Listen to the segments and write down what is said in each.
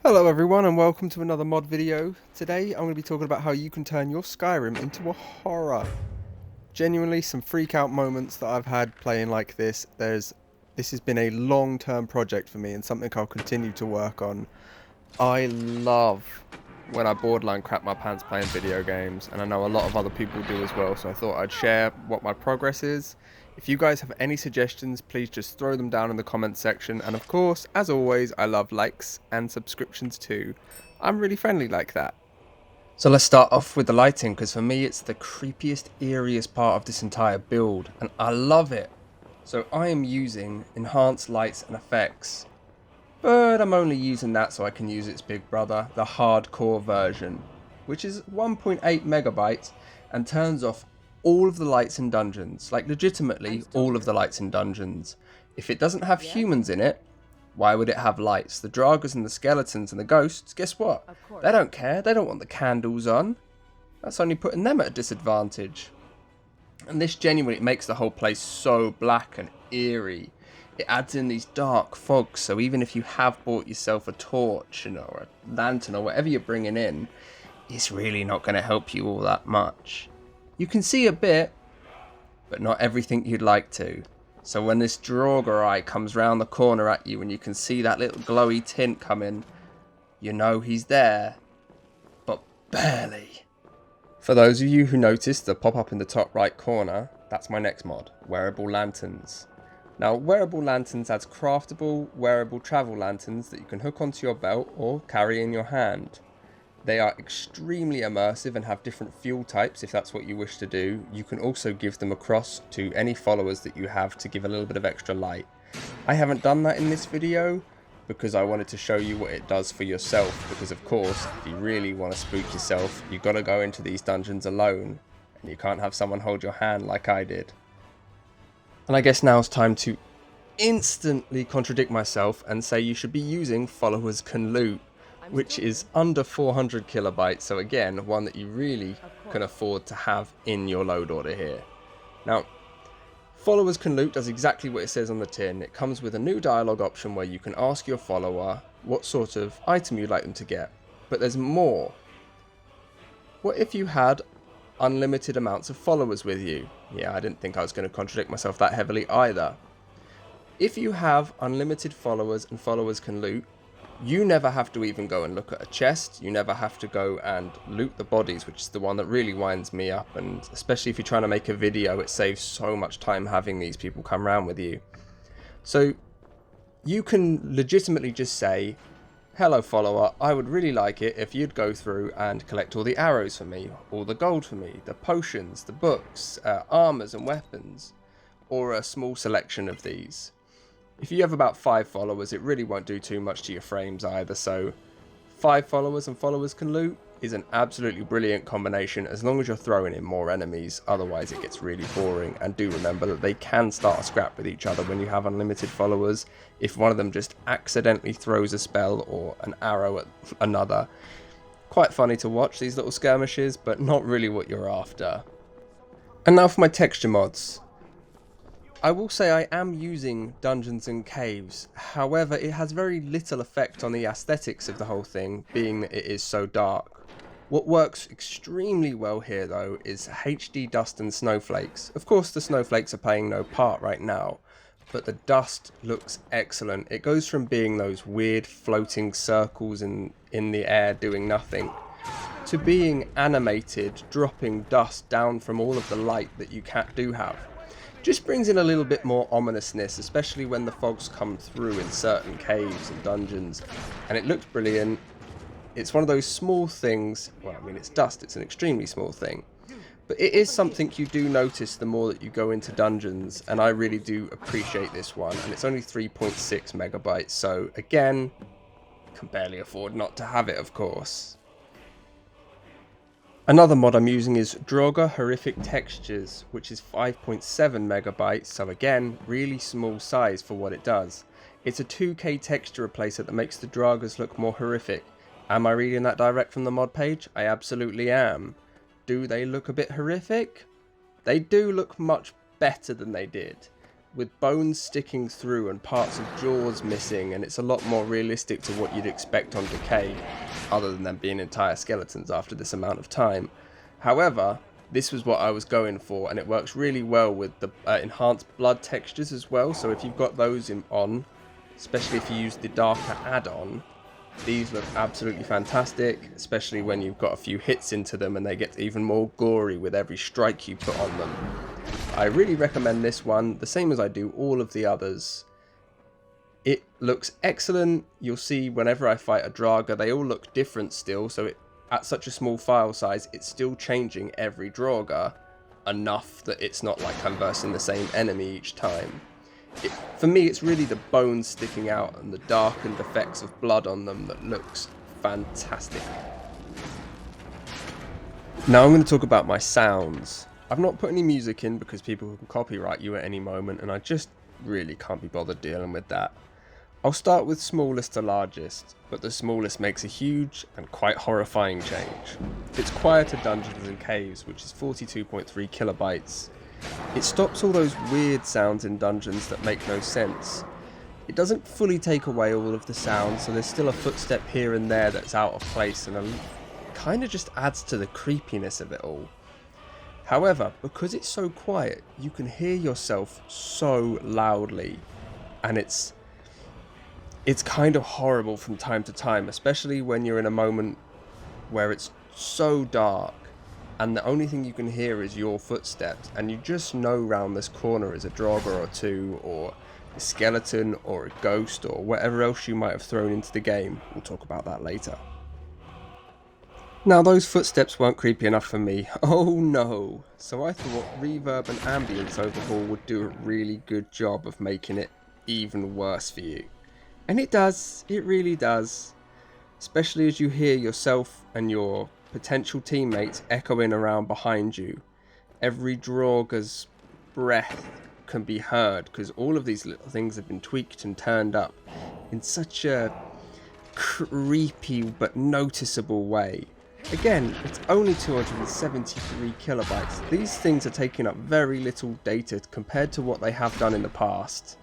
Hello everyone and welcome to another mod video. Today I'm going to be talking about how you can turn your Skyrim into a horror. Genuinely some freak out moments that I've had playing like this. This has been a long-term project for me and something I'll continue to work on. I love when I borderline crap my pants playing video games, and I know a lot of other people do as well, so I thought I'd share what my progress is. If you guys have any suggestions, please just throw them down in the comments section, and of course, as always, I love likes and subscriptions too. I'm really friendly like that. So let's start off with the lighting, because for me it's the creepiest, eeriest part of this entire build, and I love it. So I am using enhanced lights and effects. But I'm only using that so I can use its big brother, the hardcore version, which is 1.8 megabytes and turns off all of the lights in dungeons, like legitimately all of the lights in dungeons. If it doesn't have humans in it, why would it have lights? The Draugrs and the skeletons and the ghosts, guess what? They don't care, they don't want the candles on. That's only putting them at a disadvantage. And this genuinely makes the whole place so black and eerie. It adds in these dark fogs, so even if you have bought yourself a torch, or a lantern or whatever you're bringing in, it's really not going to help you all that much. You can see a bit, but not everything you'd like to. So when this Draugr eye comes round the corner at you and you can see that little glowy tint coming, you know he's there, but barely. For those of you who noticed the pop-up in the top right corner, that's my next mod, Wearable Lanterns. Now, Wearable Lanterns adds craftable, wearable travel lanterns that you can hook onto your belt or carry in your hand. They are extremely immersive and have different fuel types if that's what you wish to do. You can also give them across to any followers that you have to give a little bit of extra light. I haven't done that in this video because I wanted to show you what it does for yourself, because of course, if you really want to spook yourself, you've got to go into these dungeons alone, and you can't have someone hold your hand like I did. And I guess now it's time to instantly contradict myself and say you should be using Followers Can Loot, which is under 400 kilobytes, so again, one that you really can afford to have in your load order here. Now, Followers Can Loot does exactly what it says on the tin. It comes with a new dialogue option where you can ask your follower what sort of item you'd like them to get. But there's more. What if you had unlimited amounts of followers with you? Yeah, I didn't think I was going to contradict myself that heavily either. If you have unlimited followers and Followers Can Loot, you never have to even go and look at a chest. You never have to go and loot the bodies, which is the one that really winds me up. And especially if you're trying to make a video, it saves so much time having these people come around with you. So you can legitimately just say, hello follower, I would really like it if you'd go through and collect all the arrows for me, all the gold for me, the potions, the books, armors and weapons, or a small selection of these. If you have about 5 followers, it really won't do too much to your frames either, so 5 followers and Followers Can Loot is an absolutely brilliant combination as long as you're throwing in more enemies, otherwise it gets really boring. And do remember that they can start a scrap with each other when you have unlimited followers. If one of them just accidentally throws a spell or an arrow at another. Quite funny to watch, these little skirmishes, but not really what you're after. And now for my texture mods. I will say I am using dungeons and caves, however it has very little effect on the aesthetics of the whole thing, being that it is so dark. What works extremely well here though is HD dust and snowflakes. Of course the snowflakes are playing no part right now, but the dust looks excellent. It goes from being those weird floating circles in the air doing nothing, to being animated, dropping dust down from all of the light that you do have. Just brings in a little bit more ominousness, especially when the fogs come through in certain caves and dungeons, and it looks brilliant. It's one of those small things, well, I mean it's dust, it's an extremely small thing, but it is something you do notice the more that you go into dungeons, and I really do appreciate this one, and it's only 3.6 megabytes, so again, can barely afford not to have it, of course. Another mod I'm using is Draugr Horrific Textures, which is 5.7 megabytes, so again, really small size for what it does. It's a 2K texture replacer that makes the Draugrs look more horrific. Am I reading that direct from the mod page? I absolutely am. Do they look a bit horrific? They do look much better than they did. with bones sticking through and parts of jaws missing, and it's a lot more realistic to what you'd expect on Decay, other than them being entire skeletons after this amount of time. However, this was what I was going for, and it works really well with the enhanced blood textures as well. So if you've got those on, especially if you use the darker add-on, these look absolutely fantastic, especially when you've got a few hits into them and they get even more gory with every strike you put on them. I really recommend this one, the same as I do all of the others. It looks excellent. You'll see whenever I fight a Draugr, they all look different still, so at such a small file size, it's still changing every Draugr enough that it's not like I'm versing the same enemy each time. For me, it's really the bones sticking out and the darkened effects of blood on them that looks fantastic. Now I'm going to talk about my sounds. I've not put any music in because people can copyright you at any moment, and I just really can't be bothered dealing with that. I'll start with smallest to largest, but the smallest makes a huge and quite horrifying change. It's quieter dungeons and caves, which is 42.3 kilobytes. It stops all those weird sounds in dungeons that make no sense. It doesn't fully take away all of the sounds, so there's still a footstep here and there that's out of place, and kind of just adds to the creepiness of it all. However, because it's so quiet, you can hear yourself so loudly, and it's kind of horrible from time to time, especially when you're in a moment where it's so dark and the only thing you can hear is your footsteps, and you just know round this corner is a Draugr or two, or a skeleton, or a ghost, or whatever else you might have thrown into the game. We'll talk about that later. Now, those footsteps weren't creepy enough for me. Oh no! So I thought reverb and ambience overhaul would do a really good job of making it even worse for you. And it does, it really does. Especially as you hear yourself and your potential teammates echoing around behind you. Every Draugr's breath can be heard because all of these little things have been tweaked and turned up in such a creepy but noticeable way. Again, it's only 273 kilobytes. These things are taking up very little data compared to what they have done in the past.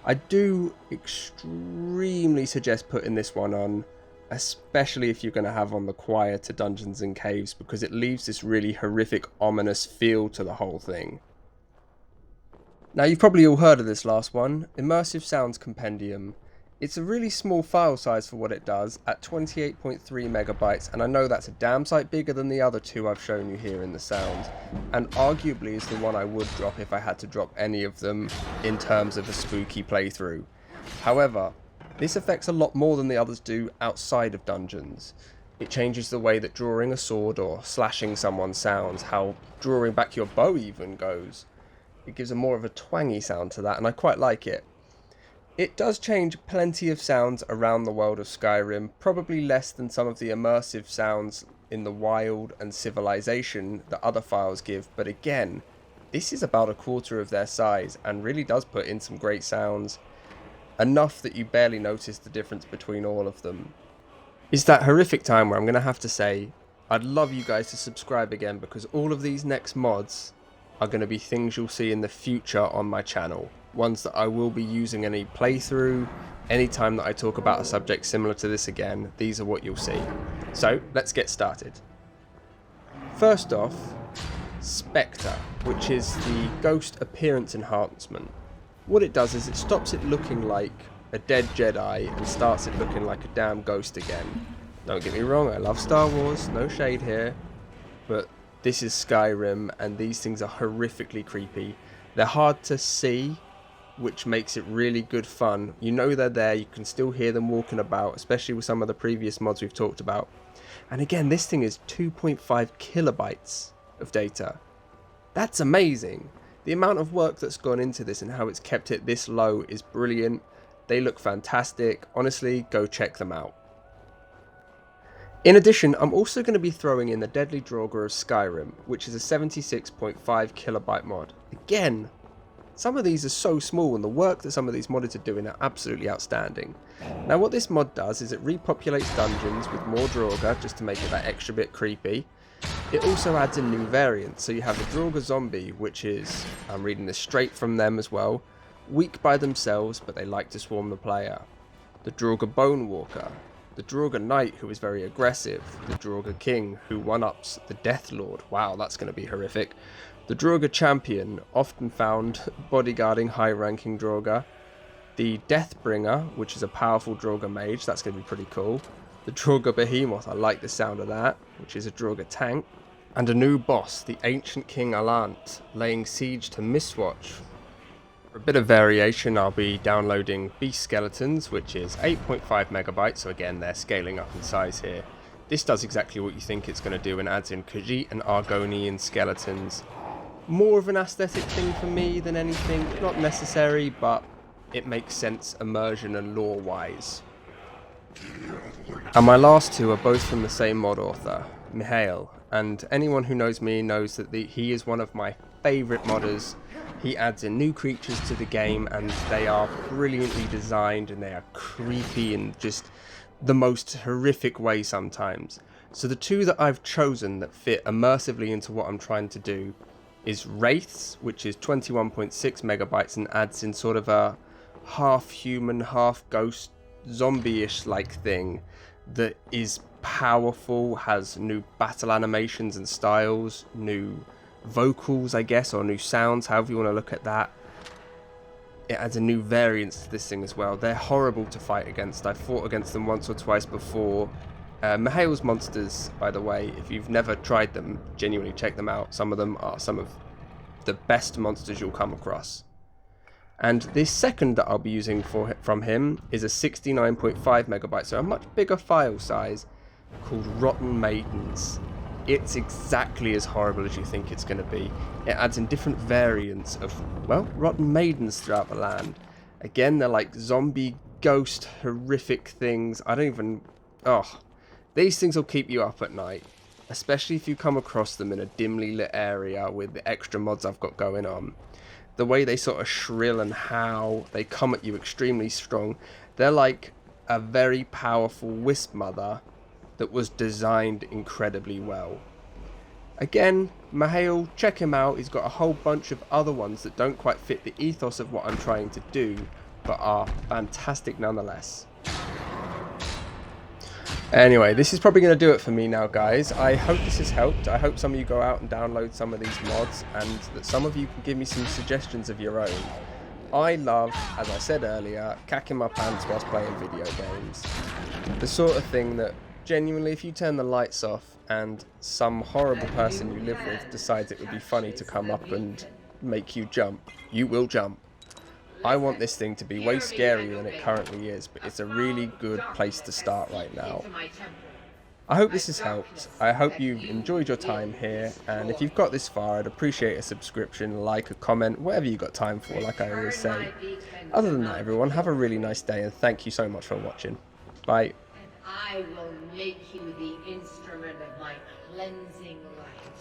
I do extremely suggest putting this one on, especially if you're going to have on the quieter dungeons and caves, because it leaves this really horrific, ominous feel to the whole thing. Now, you've probably all heard of this last one, Immersive Sounds Compendium. It's a really small file size for what it does, at 28.3 megabytes, and I know that's a damn sight bigger than the other two I've shown you here in the sounds, and arguably is the one I would drop if I had to drop any of them in terms of a spooky playthrough. However, this affects a lot more than the others do outside of dungeons. It changes the way that drawing a sword or slashing someone sounds, how drawing back your bow even goes. It gives a more of a twangy sound to that, and I quite like it. It does change plenty of sounds around the world of Skyrim, probably less than some of the immersive sounds in the Wild and Civilization that other files give, but again, this is about a quarter of their size and really does put in some great sounds. Enough that you barely notice the difference between all of them. It's that horrific time where I'm going to have to say, I'd love you guys to subscribe again, because all of these next mods are going to be things you'll see in the future on my channel. Ones that I will be using in a playthrough. Anytime that I talk about a subject similar to this again, these are what you'll see. So, let's get started. First off, Spectre, which is the Ghost Appearance Enhancement. What it does is it stops it looking like a dead Jedi and starts it looking like a damn ghost again. Don't get me wrong, I love Star Wars, no shade here, but this is Skyrim and these things are horrifically creepy. They're hard to see, which makes it really good fun. You know they're there, you can still hear them walking about, especially with some of the previous mods we've talked about. And again, this thing is 2.5 kilobytes of data. That's amazing. The amount of work that's gone into this and how it's kept it this low is brilliant. They look fantastic. Honestly, go check them out. In addition, I'm also going to be throwing in the Deadly Draugr of Skyrim, which is a 76.5 kilobyte mod. Again, some of these are so small and the work that some of these modders are doing are absolutely outstanding. Now what this mod does is it repopulates dungeons with more Draugr just to make it that extra bit creepy. It also adds in new variants, so you have the Draugr Zombie, which is, I'm reading this straight from them as well, weak by themselves but they like to swarm the player. The Draugr Bone Walker, the Draugr Knight, who is very aggressive, the Draugr King, who one-ups the Death Lord, wow, that's going to be horrific, the Draugr Champion, often found bodyguarding high-ranking Draugr, the Deathbringer, which is a powerful Draugr mage, that's going to be pretty cool, the Draugr Behemoth, I like the sound of that, which is a Draugr tank, and a new boss, the Ancient King Alant, laying siege to Mistwatch. For a bit of variation, I'll be downloading Beast Skeletons, which is 8.5 megabytes, so again they're scaling up in size here. This does exactly what you think it's going to do and adds in Khajiit and Argonian skeletons. More of an aesthetic thing for me than anything, not necessary, but it makes sense immersion and lore wise. And my last two are both from the same mod author, Mihail, and anyone who knows me knows that he is one of my favourite modders. He adds in new creatures to the game and they are brilliantly designed and they are creepy in just the most horrific way sometimes. So the two that I've chosen that fit immersively into what I'm trying to do is Wraiths, which is 21.6 megabytes and adds in sort of a half human, half ghost, zombie-ish like thing that is powerful, has new battle animations and styles, new vocals I guess, or new sounds, however you want to look at that. It adds a new variance to this thing as well. They're horrible to fight against. I've fought against them once or twice before. Mihail's monsters, by the way, if you've never tried them, genuinely check them out. Some of them are some of the best monsters you'll come across. And this second that I'll be using from him is a 69.5 megabytes, so a much bigger file size, called Rotten Maidens. It's exactly as horrible as you think it's going to be. It adds in different variants of, well, Rotten Maidens throughout the land. Again, they're like zombie, ghost, horrific things. I don't even... oh, these things will keep you up at night. Especially if you come across them in a dimly lit area with the extra mods I've got going on. The way they sort of shrill and howl, they come at you extremely strong. They're like a very powerful wisp mother that was designed incredibly well. Again, Mihail, check him out. He's got a whole bunch of other ones that don't quite fit the ethos of what I'm trying to do, but are fantastic nonetheless. Anyway, this is probably going to do it for me now, guys. I hope this has helped. I hope some of you go out and download some of these mods, and that some of you can give me some suggestions of your own. I love, as I said earlier, cacking my pants whilst playing video games. The sort of thing that, genuinely, if you turn the lights off and some horrible person you live with decides it would be funny to come up and make you jump, you will jump. I want this thing to be way scarier than it currently is, but it's a really good place to start right now. I hope this has helped. I hope you've enjoyed your time here, and if you've got this far, I'd appreciate a subscription, like, a comment, whatever you've got time for, like I always say. Other than that, everyone, have a really nice day, and thank you so much for watching. Bye. I will make you the instrument of my cleansing light.